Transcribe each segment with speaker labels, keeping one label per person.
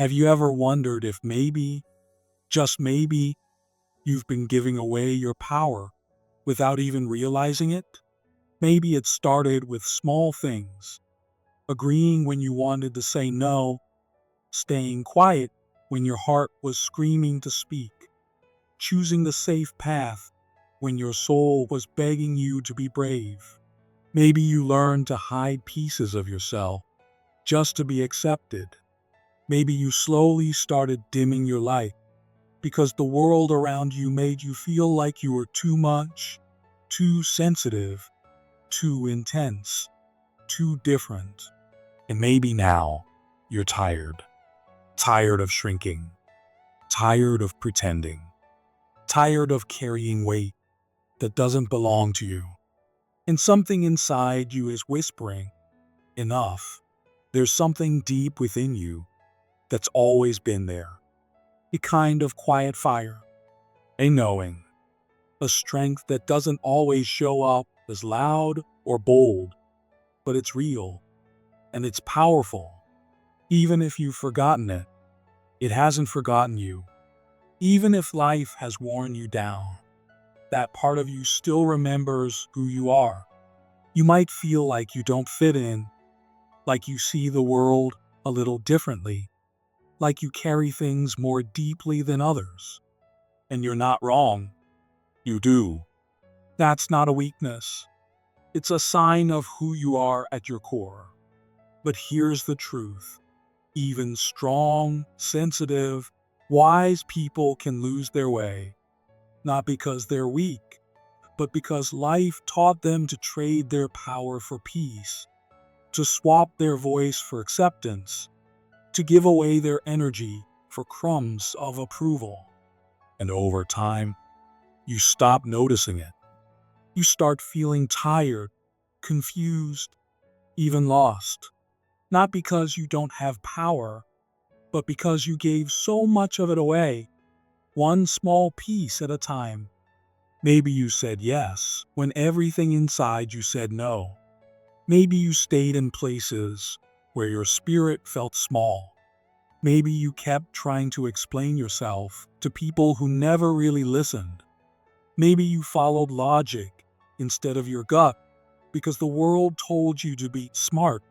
Speaker 1: Have you ever wondered if maybe, just maybe, you've been giving away your power without even realizing it? Maybe it started with small things, agreeing when you wanted to say no, staying quiet when your heart was screaming to speak, choosing the safe path when your soul was begging you to be brave. Maybe you learned to hide pieces of yourself just to be accepted. Maybe you slowly started dimming your light because the world around you made you feel like you were too much, too sensitive, too intense, too different. And maybe now you're tired. Tired of shrinking. Tired of pretending. Tired of carrying weight that doesn't belong to you. And something inside you is whispering, enough. There's something deep within you that's always been there. A kind of quiet fire. A knowing. A strength that doesn't always show up as loud or bold, but it's real and it's powerful. Even if you've forgotten it, it hasn't forgotten you. Even if life has worn you down, that part of you still remembers who you are. You might feel like you don't fit in, like you see the world a little differently, like you carry things more deeply than others. And you're not wrong. You do. That's not a weakness. It's a sign of who you are at your core. But here's the truth. Even strong, sensitive, wise people can lose their way, not because they're weak, but because life taught them to trade their power for peace, to swap their voice for acceptance, to give away their energy for crumbs of approval. And over time, you stop noticing it. You start feeling tired, confused, even lost. Not because you don't have power, but because you gave so much of it away, one small piece at a time. Maybe you said yes when everything inside you said no. Maybe you stayed in places where your spirit felt small. Maybe you kept trying to explain yourself to people who never really listened. Maybe you followed logic instead of your gut because the world told you to be smart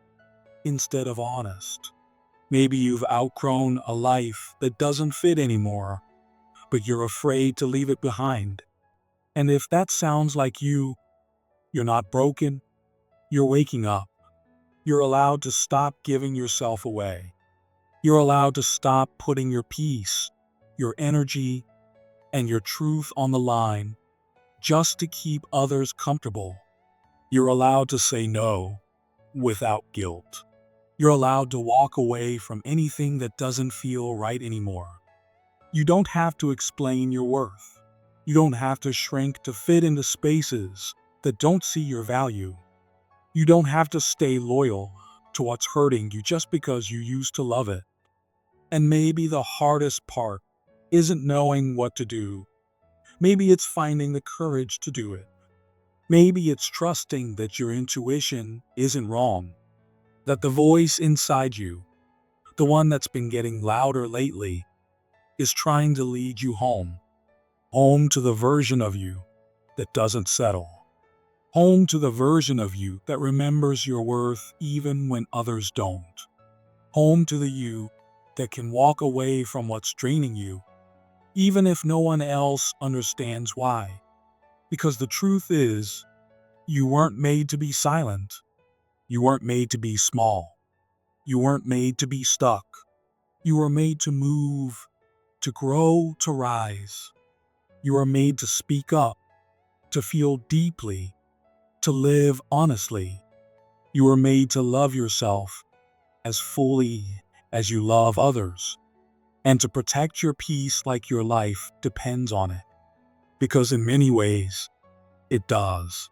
Speaker 1: instead of honest. Maybe you've outgrown a life that doesn't fit anymore, but you're afraid to leave it behind. And if that sounds like you, you're not broken, you're waking up. You're allowed to stop giving yourself away. You're allowed to stop putting your peace, your energy, and your truth on the line just to keep others comfortable. You're allowed to say no without guilt. You're allowed to walk away from anything that doesn't feel right anymore. You don't have to explain your worth. You don't have to shrink to fit into spaces that don't see your value. You don't have to stay loyal to what's hurting you just because you used to love it. And maybe the hardest part isn't knowing what to do. Maybe it's finding the courage to do it. Maybe it's trusting that your intuition isn't wrong, that the voice inside you, the one that's been getting louder lately, is trying to lead you home. Home to the version of you that doesn't settle. Home to the version of you that remembers your worth even when others don't. Home to the you that can walk away from what's draining you, even if no one else understands why. Because the truth is, you weren't made to be silent. You weren't made to be small. You weren't made to be stuck. You were made to move, to grow, to rise. You are made to speak up, to feel deeply, to live honestly. You are made to love yourself as fully as you love others, and to protect your peace like your life depends on it. Because in many ways, it does.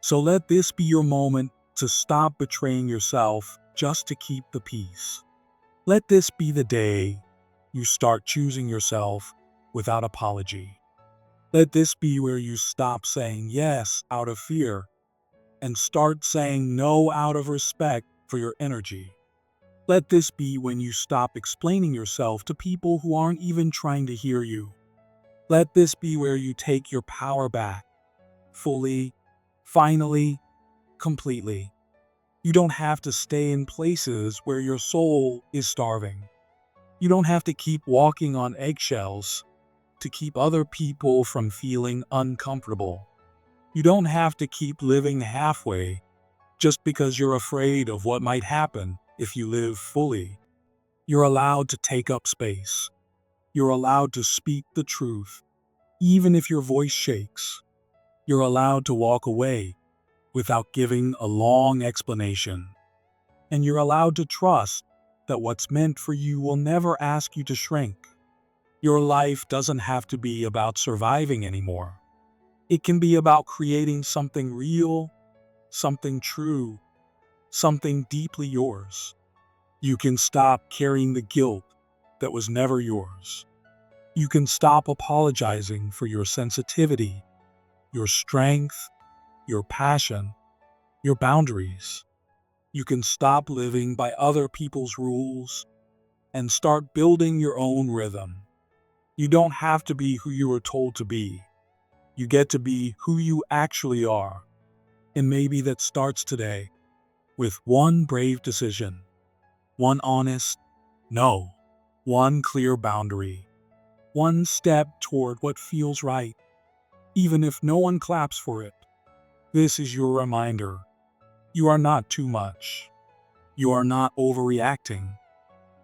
Speaker 1: So let this be your moment to stop betraying yourself just to keep the peace. Let this be the day you start choosing yourself without apology. Let this be where you stop saying yes out of fear and start saying no out of respect for your energy. Let this be when you stop explaining yourself to people who aren't even trying to hear you. Let this be where you take your power back, fully, finally, completely. You don't have to stay in places where your soul is starving. You don't have to keep walking on eggshells to keep other people from feeling uncomfortable. You don't have to keep living halfway just because you're afraid of what might happen if you live fully. You're allowed to take up space. You're allowed to speak the truth, even if your voice shakes. You're allowed to walk away without giving a long explanation. And you're allowed to trust that what's meant for you will never ask you to shrink. Your life doesn't have to be about surviving anymore. It can be about creating something real, something true, something deeply yours. You can stop carrying the guilt that was never yours. You can stop apologizing for your sensitivity, your strength, your passion, your boundaries. You can stop living by other people's rules and start building your own rhythm. You don't have to be who you were told to be. You get to be who you actually are. And maybe that starts today with one brave decision, one honest no, one clear boundary, one step toward what feels right, even if no one claps for it. This is your reminder. You are not too much. You are not overreacting.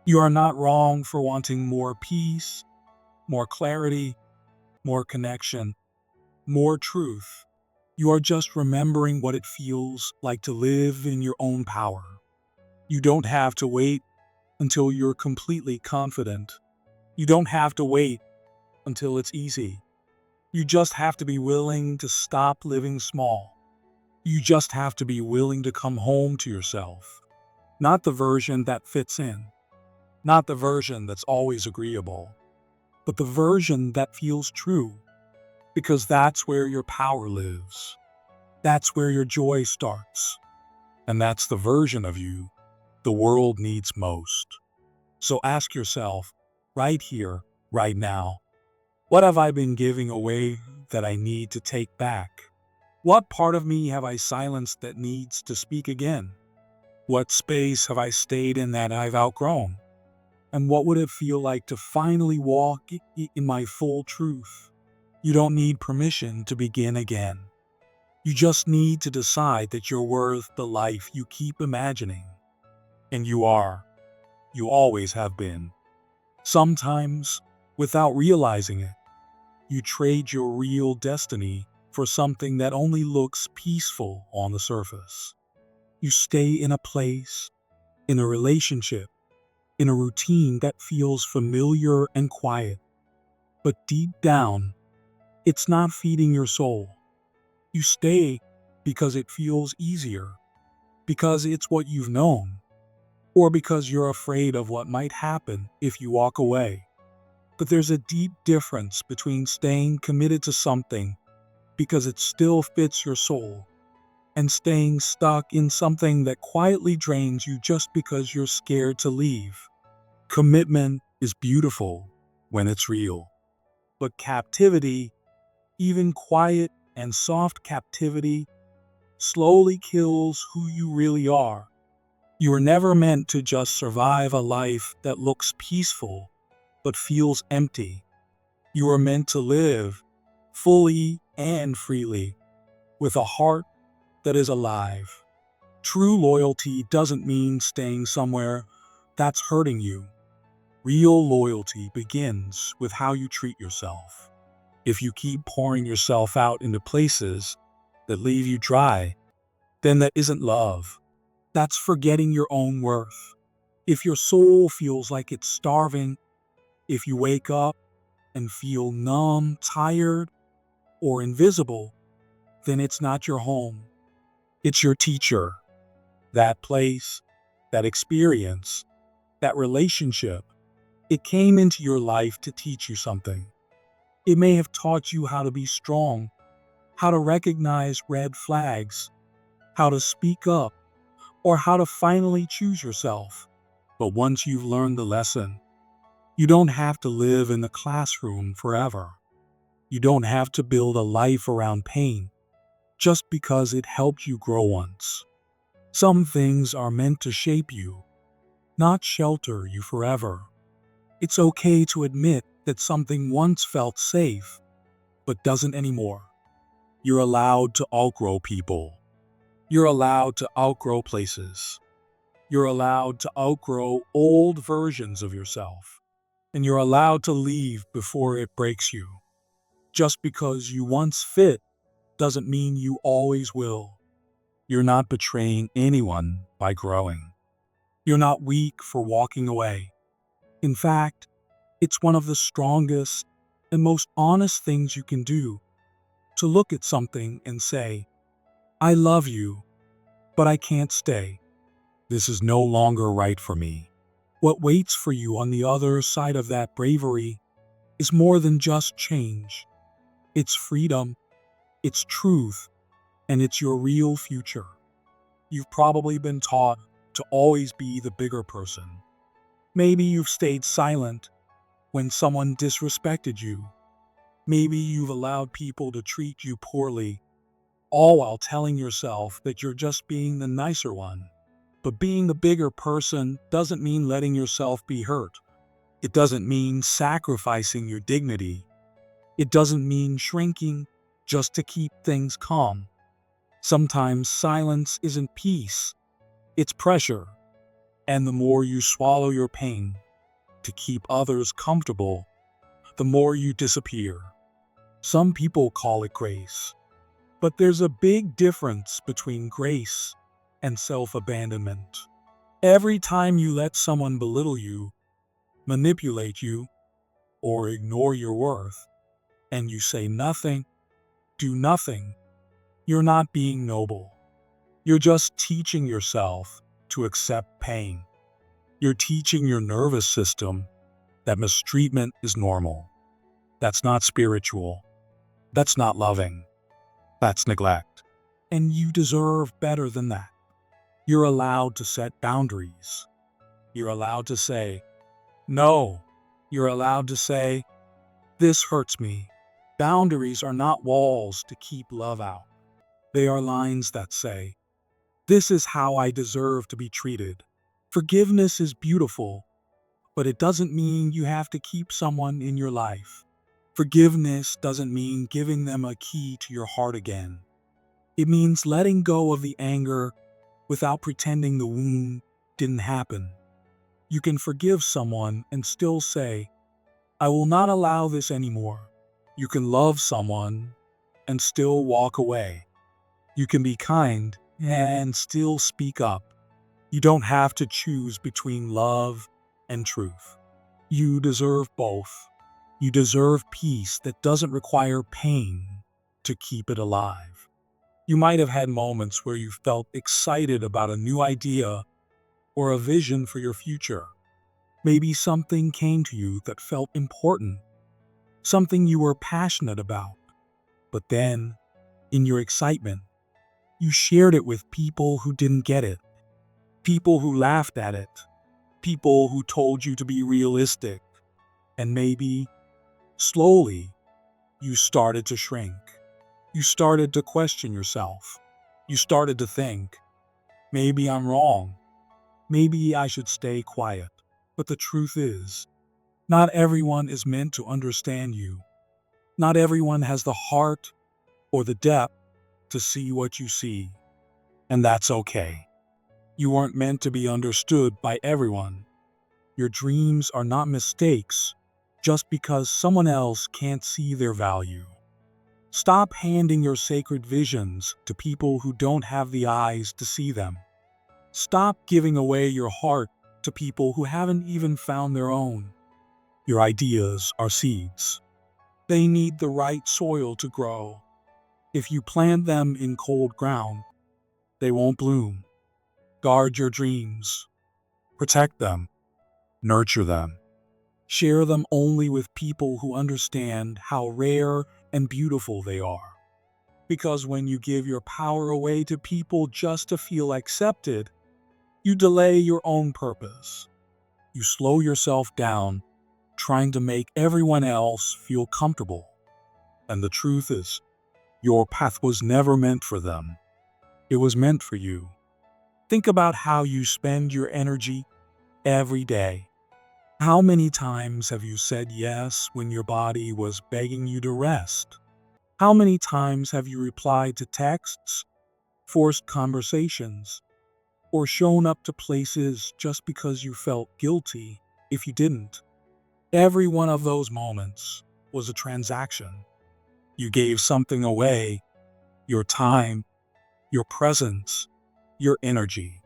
Speaker 1: You are not wrong for wanting more peace, more clarity, more connection, more truth. You are just remembering what it feels like to live in your own power. You don't have to wait until you're completely confident. You don't have to wait until it's easy. You just have to be willing to stop living small. You just have to be willing to come home to yourself. Not the version that fits in, not the version that's always agreeable, but the version that feels true, because that's where your power lives. That's where your joy starts. And that's the version of you the world needs most. So ask yourself, right here, right now, what have I been giving away that I need to take back? What part of me have I silenced that needs to speak again? What space have I stayed in that I've outgrown? And what would it feel like to finally walk in my full truth? You don't need permission to begin again. You just need to decide that you're worth the life you keep imagining. And you are. You always have been. Sometimes, without realizing it, you trade your real destiny for something that only looks peaceful on the surface. You stay in a place, in a relationship, in a routine that feels familiar and quiet. But deep down, it's not feeding your soul. You stay because it feels easier, because it's what you've known, or because you're afraid of what might happen if you walk away. But there's a deep difference between staying committed to something because it still fits your soul and staying stuck in something that quietly drains you just because you're scared to leave. Commitment is beautiful when it's real, but captivity, even quiet and soft captivity, slowly kills who you really are. You were never meant to just survive a life that looks peaceful but feels empty. You were meant to live fully and freely with a heart that is alive. True loyalty doesn't mean staying somewhere that's hurting you. Real loyalty begins with how you treat yourself. If you keep pouring yourself out into places that leave you dry, then that isn't love. That's forgetting your own worth. If your soul feels like it's starving, if you wake up and feel numb, tired, or invisible, then it's not your home. It's your teacher. That place, that experience, that relationship, it came into your life to teach you something. It may have taught you how to be strong, how to recognize red flags, how to speak up, or how to finally choose yourself. But once you've learned the lesson, you don't have to live in the classroom forever. You don't have to build a life around pain just because it helped you grow once. Some things are meant to shape you, not shelter you forever. It's okay to admit that something once felt safe, but doesn't anymore. You're allowed to outgrow people. You're allowed to outgrow places. You're allowed to outgrow old versions of yourself. And you're allowed to leave before it breaks you. Just because you once fit doesn't mean you always will. You're not betraying anyone by growing. You're not weak for walking away. In fact, it's one of the strongest and most honest things you can do to look at something and say, I love you, but I can't stay. This is no longer right for me. What waits for you on the other side of that bravery is more than just change. It's freedom, it's truth, and it's your real future. You've probably been taught to always be the bigger person. Maybe you've stayed silent when someone disrespected you. Maybe you've allowed people to treat you poorly, all while telling yourself that you're just being the nicer one. But being the bigger person doesn't mean letting yourself be hurt. It doesn't mean sacrificing your dignity. It doesn't mean shrinking just to keep things calm. Sometimes silence isn't peace, it's pressure. And the more you swallow your pain to keep others comfortable, the more you disappear. Some people call it grace, but there's a big difference between grace and self-abandonment. Every time you let someone belittle you, manipulate you, or ignore your worth, and you say nothing, do nothing, you're not being noble. You're just teaching yourself to accept pain. You're teaching your nervous system that mistreatment is normal. That's not spiritual. That's not loving. That's neglect. And you deserve better than that. You're allowed to set boundaries. You're allowed to say, no. You're allowed to say, this hurts me. Boundaries are not walls to keep love out. They are lines that say, this is how I deserve to be treated. Forgiveness is beautiful, but it doesn't mean you have to keep someone in your life. Forgiveness doesn't mean giving them a key to your heart again. It means letting go of the anger without pretending the wound didn't happen. You can forgive someone and still say, I will not allow this anymore. You can love someone and still walk away. You can be kind and still speak up. You don't have to choose between love and truth. You deserve both. You deserve peace that doesn't require pain to keep it alive. You might have had moments where you felt excited about a new idea or a vision for your future. Maybe something came to you that felt important, something you were passionate about. But then, in your excitement, you shared it with people who didn't get it, people who laughed at it, people who told you to be realistic, and maybe, slowly, you started to shrink. You started to question yourself. You started to think, maybe I'm wrong. Maybe I should stay quiet. But the truth is, not everyone is meant to understand you. Not everyone has the heart or the depth to see what you see. And that's okay. You weren't meant to be understood by everyone. Your dreams are not mistakes just because someone else can't see their value. Stop handing your sacred visions to people who don't have the eyes to see them. Stop giving away your heart to people who haven't even found their own. Your ideas are seeds. They need the right soil to grow. If you plant them in cold ground, they won't bloom. Guard your dreams. Protect them. Nurture them. Share them only with people who understand how rare and beautiful they are. Because when you give your power away to people just to feel accepted, you delay your own purpose. You slow yourself down, trying to make everyone else feel comfortable. And the truth is, your path was never meant for them. It was meant for you. Think about how you spend your energy every day. How many times have you said yes when your body was begging you to rest? How many times have you replied to texts, forced conversations, or shown up to places just because you felt guilty if you didn't? Every one of those moments was a transaction. You gave something away: your time, your presence, your energy.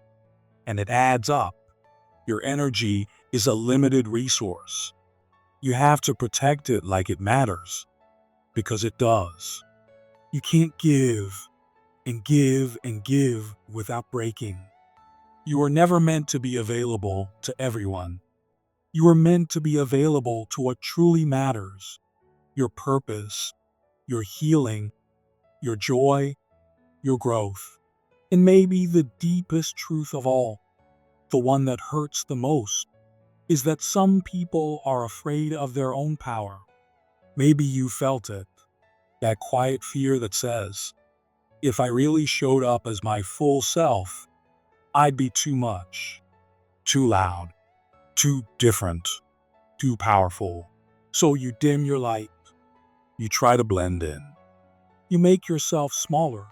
Speaker 1: And it adds up. Your energy is a limited resource. You have to protect it like it matters, because it does. You can't give and give and give without breaking. You were never meant to be available to everyone. You were meant to be available to what truly matters: your purpose, your healing, your joy, your growth. And maybe the deepest truth of all, the one that hurts the most, is that some people are afraid of their own power. Maybe you felt it, that quiet fear that says, if I really showed up as my full self, I'd be too much, too loud, too different, too powerful. So you dim your light, you try to blend in. You make yourself smaller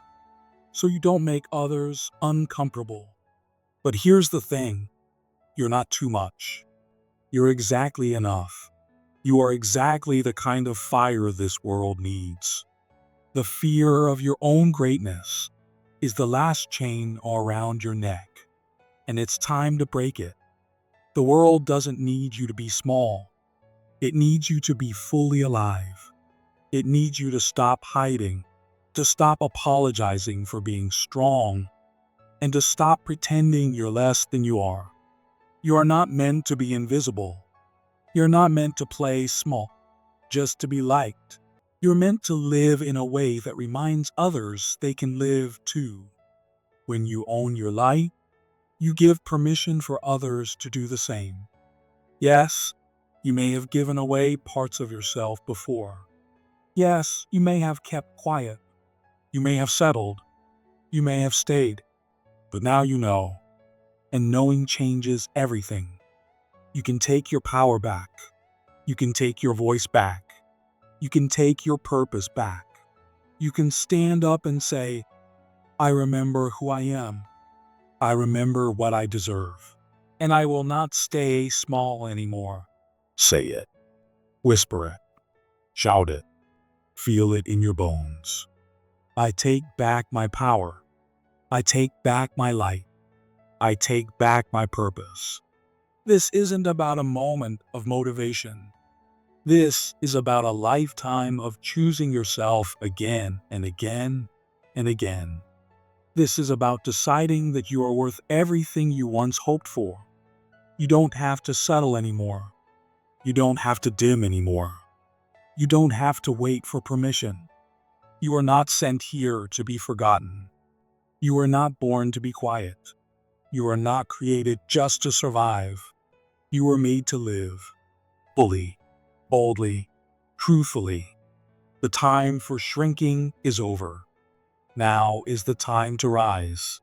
Speaker 1: so you don't make others uncomfortable. But here's the thing: you're not too much. You're exactly enough. You are exactly the kind of fire this world needs. The fear of your own greatness is the last chain around your neck, and it's time to break it. The world doesn't need you to be small. It needs you to be fully alive. It needs you to stop hiding, to stop apologizing for being strong, and to stop pretending you're less than you are. You are not meant to be invisible. You're not meant to play small just to be liked. You're meant to live in a way that reminds others they can live too. When you own your light, you give permission for others to do the same. Yes, you may have given away parts of yourself before. Yes, you may have kept quiet. You may have settled. You may have stayed. But now you know, and knowing changes everything. You can take your power back. You can take your voice back. You can take your purpose back. You can stand up and say, I remember who I am. I remember what I deserve. And I will not stay small anymore. Say it. Whisper it. Shout it. Feel it in your bones. I take back my power. I take back my light. I take back my purpose. This isn't about a moment of motivation. This is about a lifetime of choosing yourself again and again and again. This is about deciding that you are worth everything you once hoped for. You don't have to settle anymore. You don't have to dim anymore. You don't have to wait for permission. You are not sent here to be forgotten. You are not born to be quiet. You are not created just to survive. You were made to live fully, boldly, truthfully. The time for shrinking is over. Now is the time to rise.